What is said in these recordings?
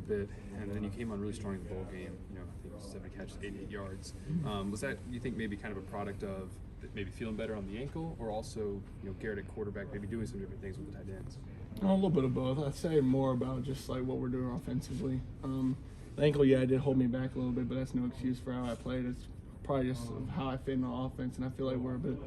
good bit, and then you came on really strong in the bowl game. You know, I think it was 70 catches, 88 yards. Was that, you think, maybe kind of a product of maybe feeling better on the ankle, or also, Garrett at quarterback maybe doing some different things with the tight ends? A little bit of both. I'd say more about just like what we're doing offensively. The ankle, yeah, it did hold me back a little bit, but that's no excuse for how I played. It's probably just how I fit in the offense, and I feel like we're a bit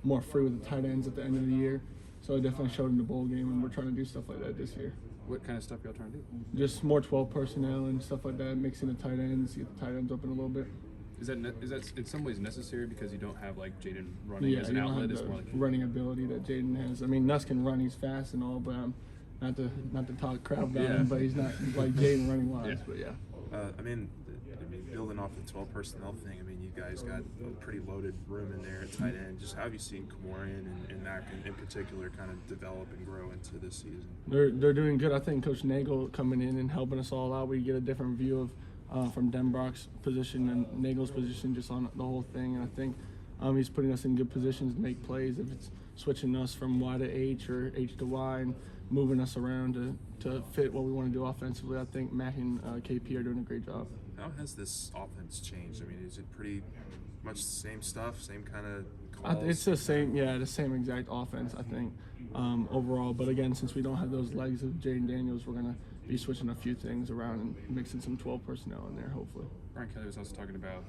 more free with the tight ends at the end of the year. So it definitely showed in the bowl game, and we're trying to do stuff like that this year. What kind of stuff y'all trying to do? Just more 12 personnel and stuff like that, mixing the tight ends, get the tight ends open a little bit. Is that in some ways necessary because you don't have like Jaden running as an outlet? It's more like running ability that Jaden has. I mean, Nuss can run; he's fast and all, but not to talk crap about him, but he's not like Jaden running wise. But yeah. I mean, building off the 12 personnel thing, I mean, you guys got a pretty loaded room in there at tight end. Just how have you seen Kamorian and that in particular kind of develop and grow into this season? They're doing good. I think Coach Nagel coming in and helping us all out. We get a different view of from Denbrock's position and Nagel's position just on the whole thing. And I think he's putting us in good positions to make plays. If it's switching us from Y to H or H to Y and moving us around to fit what we want to do offensively, I think Mac and KP are doing a great job. How has this offense changed? I mean, is it pretty much the same stuff, same kind of calls? It's the same, the same exact offense, I think, overall. But again, since we don't have those legs of Jaden Daniels, we're going to be switching a few things around and mixing some 12 personnel in there, hopefully. Brian Kelly was also talking about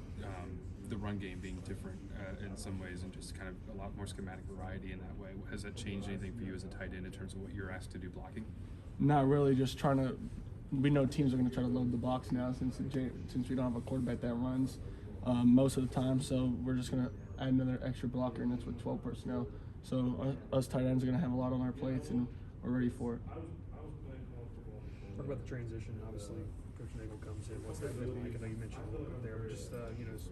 the run game being different in some ways and just kind of a lot more schematic variety in that way. Has that changed anything for you as a tight end in terms of what you're asked to do blocking? Not really, just trying to – we know teams are going to try to load the box now since we don't have a quarterback that runs most of the time. So we're just going to add another extra blocker, and that's with 12 personnel. So us tight ends are going to have a lot on our plates, and we're ready for it. Talk about the transition. Obviously, Coach Nagel comes in. What's that been like? I know you mentioned a little bit there. Just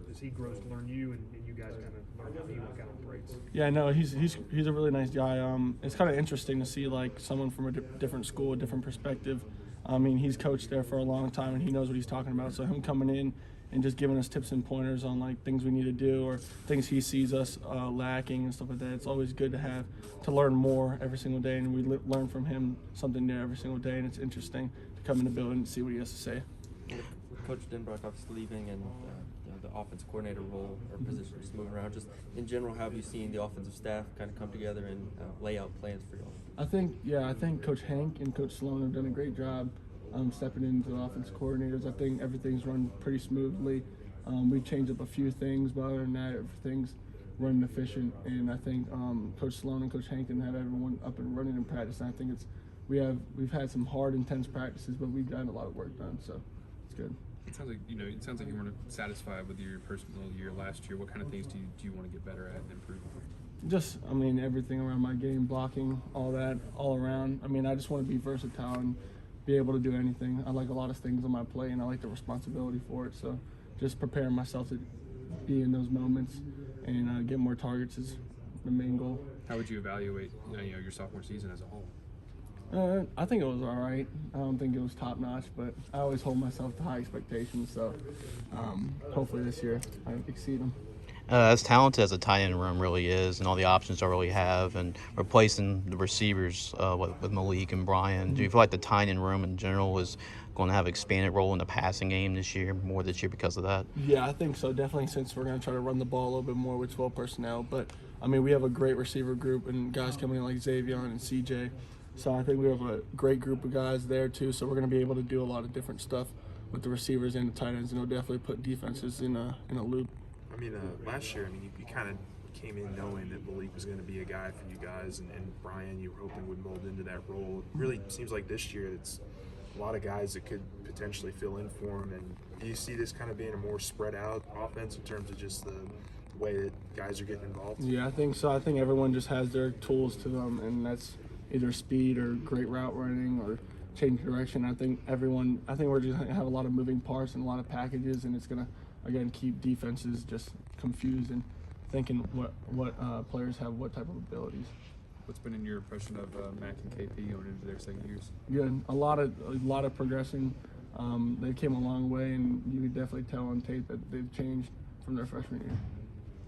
as he grows to learn you, and you guys kind of learn how you work out on breaks. Yeah, no, he's a really nice guy. It's kind of interesting to see like someone from a different school, a different perspective. I mean, he's coached there for a long time, and he knows what he's talking about. So him coming in and just giving us tips and pointers on like things we need to do or things he sees us lacking and stuff like that. It's always good to learn more every single day, and we learn from him something new every single day. And it's interesting to come in the building and see what he has to say. With Coach Denbrock obviously leaving and the offensive coordinator role or position just moving around, just in general, how have you seen the offensive staff kind of come together and lay out plans for y'all? I think Coach Hank and Coach Sloan have done a great job stepping into the offensive coordinators. I think everything's run pretty smoothly. We've changed up a few things, but other than that, everything's running efficient. And I think Coach Sloan and Coach Hankton have everyone up and running in practice. And I think we've had some hard, intense practices, but we've gotten a lot of work done, so it's good. It sounds like you weren't satisfied with your personal year last year. What kind of things do you want to get better at and improve on? Just, everything around my game, blocking, all that, all around. I just want to be versatile and be able to do anything. I like a lot of things on my plate, and I like the responsibility for it. So just preparing myself to be in those moments and get more targets is the main goal. How would you evaluate your sophomore season as a whole? I think it was all right. I don't think it was top notch, but I always hold myself to high expectations. So hopefully this year I exceed them. As talented as the tight end room really is and all the options I really have and replacing the receivers with Malik and Brian, do you feel like the tight end room in general is going to have an expanded role in the passing game this year because of that? Yeah, I think so. Definitely, since we're going to try to run the ball a little bit more with 12 personnel. But, we have a great receiver group and guys coming in like Xavier and CJ. So I think we have a great group of guys there too. So we're going to be able to do a lot of different stuff with the receivers and the tight ends, and it'll definitely put defenses in a loop. Last year, you kind of came in knowing that Malik was going to be a guy for you guys, and Brian, you were hoping would mold into that role. It really seems like this year it's a lot of guys that could potentially fill in for him. And do you see this kind of being a more spread out offense in terms of just the way that guys are getting involved? Yeah, I think so. I think everyone just has their tools to them, and that's either speed or great route running or change direction. I think we're just going to have a lot of moving parts and a lot of packages, and it's going to, again, keep defenses just confused and thinking what players have what type of abilities. What's been in your impression of Mac and KP going into their second years? Good. A lot of progression. They came a long way, and you could definitely tell on tape that they've changed from their freshman year.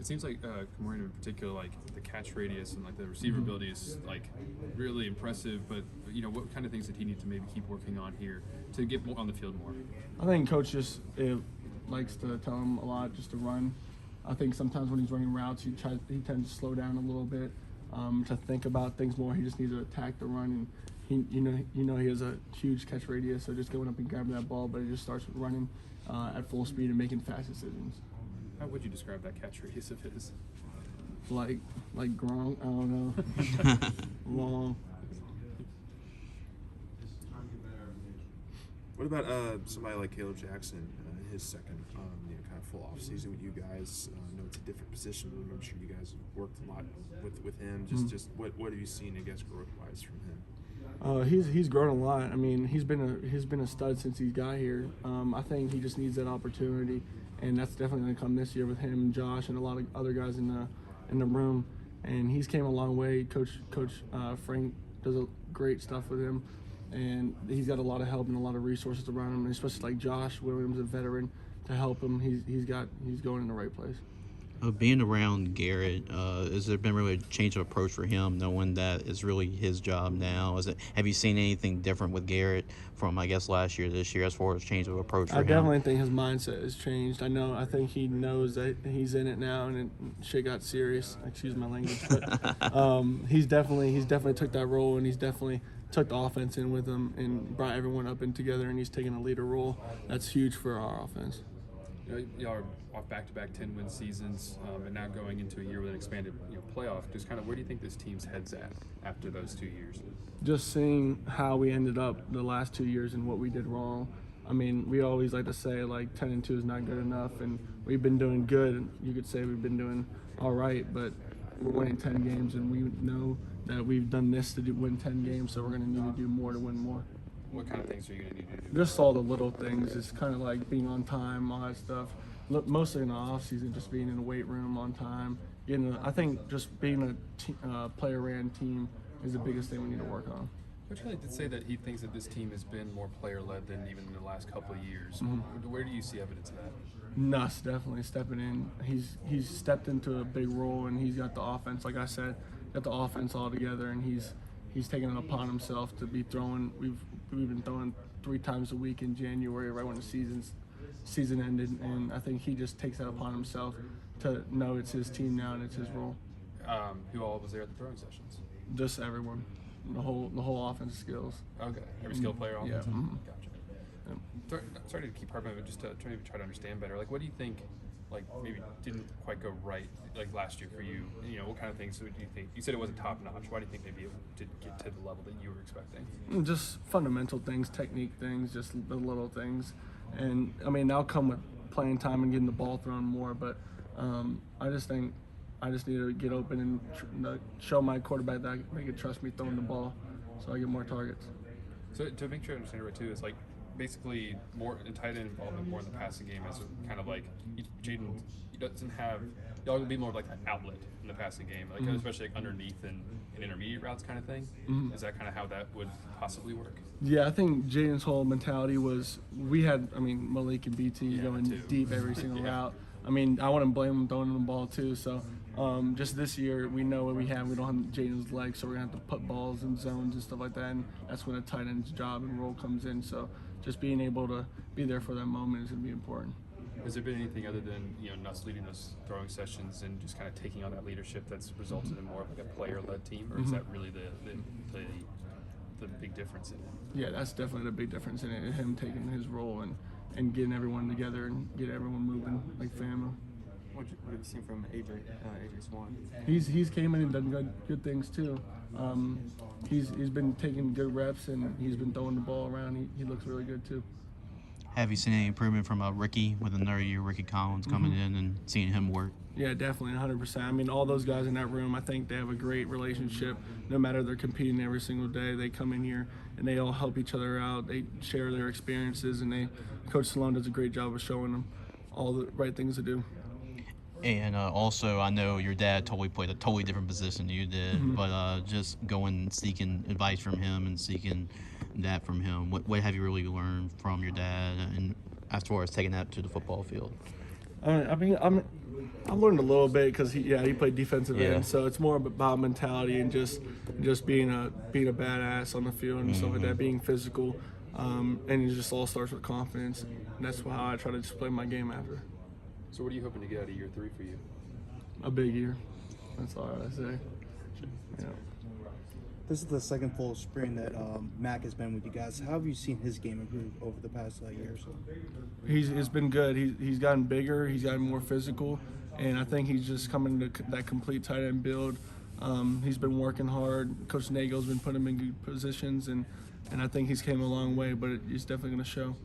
It seems like Cameron in particular, like the catch radius and like the receiver ability is like really impressive. But you know, what kind of things did he need to maybe keep working on here to get more on the field more? I think coach just likes to tell him a lot just to run. I think sometimes when he's running routes, he tends to slow down a little bit to think about things more. He just needs to attack the run, and he has a huge catch radius, so just going up and grabbing that ball, but he just starts running at full speed and making fast decisions. How would you describe that catch radius of his? Like Gronk, I don't know, long. What about somebody like Caleb Jackson, his second kind of full off season with you guys? I know it's a different position, but I'm sure you guys have worked a lot with him. Just what have you seen, I guess, growth wise from him? He's grown a lot. I mean, he's been a stud since he got here. I think he just needs that opportunity, and that's definitely going to come this year with him and Josh and a lot of other guys in the room. And he's came a long way. Coach Frank does a great stuff with him, and he's got a lot of help and a lot of resources around him, and especially like Josh Williams, a veteran, to help him. He's going in the right place. Being around Garrett, has there been really a change of approach for him, knowing that it's really his job now? Have you seen anything different with Garrett from, I guess, last year, this year, as far as change of approach for him? I definitely think his mindset has changed. I think he knows that he's in it now, and shit got serious. Excuse my language, but he's definitely took that role, and he's definitely took the offense in with him and brought everyone up and together, and he's taken a leader role. That's huge for our offense. Y'all are off back-to-back 10-win seasons, and now going into a year with an expanded playoff. Just kind of where do you think this team's head's at after those 2 years? Just seeing how we ended up the last 2 years and what we did wrong. I mean, we always like to say like 10-2 is not good enough, and we've been doing good. You could say we've been doing all right, but we're winning 10 games, and we know that we've done this to win 10 games, so we're going to need to do more to win more. What kind of things are you going to need to do? Just all the little things. It's kind of like being on time, all that stuff. Mostly in the off season, just being in the weight room on time. I think just being a player-ran team is the biggest thing we need to work on. Coach Kelly did say that he thinks that this team has been more player-led than even in the last couple of years. Where do you see evidence of that? Nuss definitely stepping in. He's stepped into a big role, and he's got the offense. Like I said, got the offense all together, and he's taken it upon himself to be throwing. We've been throwing 3 times a week in January, right when the season ended, and I think he just takes that upon himself to know it's his team now and it's his role. Who all was there at the throwing sessions? Just everyone, the whole offensive skills. Okay, every skill player on Yeah. the team? Yeah. Gotcha. Sorry to keep harping on it, just to try to understand better. Like, what do you think, like, maybe didn't quite go right, like, last year for you? You know, what kind of things do you think? You said it wasn't top-notch. Why do you think maybe it didn't get to the level that you were expecting? Just fundamental things, technique things, just the little things. And, I mean, that'll come with playing time and getting the ball thrown more, but I just think I just need to get open and show my quarterback that they can trust me throwing the ball so I get more targets. So to make sure I understand it right, too, it's like basically more tight end involvement more in the passing game as a kind of like Jaden, he doesn't have, y'all will be more like an outlet in the passing game, like especially like underneath and intermediate routes kind of thing. Is that kind of how that would possibly work? Yeah, I think Jaden's whole mentality was Malik and BT going too. deep every single route. I mean, I wouldn't blame him throwing the ball too. So just this year, we know what we have. We don't have Jaden's legs, so we're going to have to put balls in zones and stuff like that. And that's when a tight end's job and role comes in. So just being able to be there for that moment is going to be important. Has there been anything other than Nuss leading those throwing sessions and just kind of taking on that leadership that's resulted in more of like a player-led team, or is that really the big difference in it? Yeah, that's definitely the big difference in it. Him taking his role and getting everyone together and get everyone moving like family. What have you seen from AJ Swan? He's came in and done good things too. He's been taking good reps and he's been throwing the ball around. He looks really good too. Have you seen any improvement from Ricky with another year, Ricky Collins coming in and seeing him work? Yeah, definitely, 100%. I mean, all those guys in that room, I think they have a great relationship. No matter they're competing every single day, they come in here and they all help each other out. They share their experiences, and Coach Salone does a great job of showing them all the right things to do. And also, I know your dad totally played a totally different position than you did, but just going seeking advice from him and seeking that from him, what have you really learned from your dad and as far as taking that to the football field? I've learned a little bit because he played defensive Yeah. end, so it's more about mentality and just being a badass on the field and stuff like that, being physical, and it just all starts with confidence. And that's how I try to just play my game after. So what are you hoping to get out of year 3 for you? A big year. That's all I say. Yeah. This is the second full spring that Mac has been with you guys. How have you seen his game improve over the past year or so? It's been good. He's gotten bigger. He's gotten more physical, and I think he's just coming to that complete tight end build. He's been working hard. Coach Nagel's been putting him in good positions, and I think he's came a long way. But it's definitely going to show.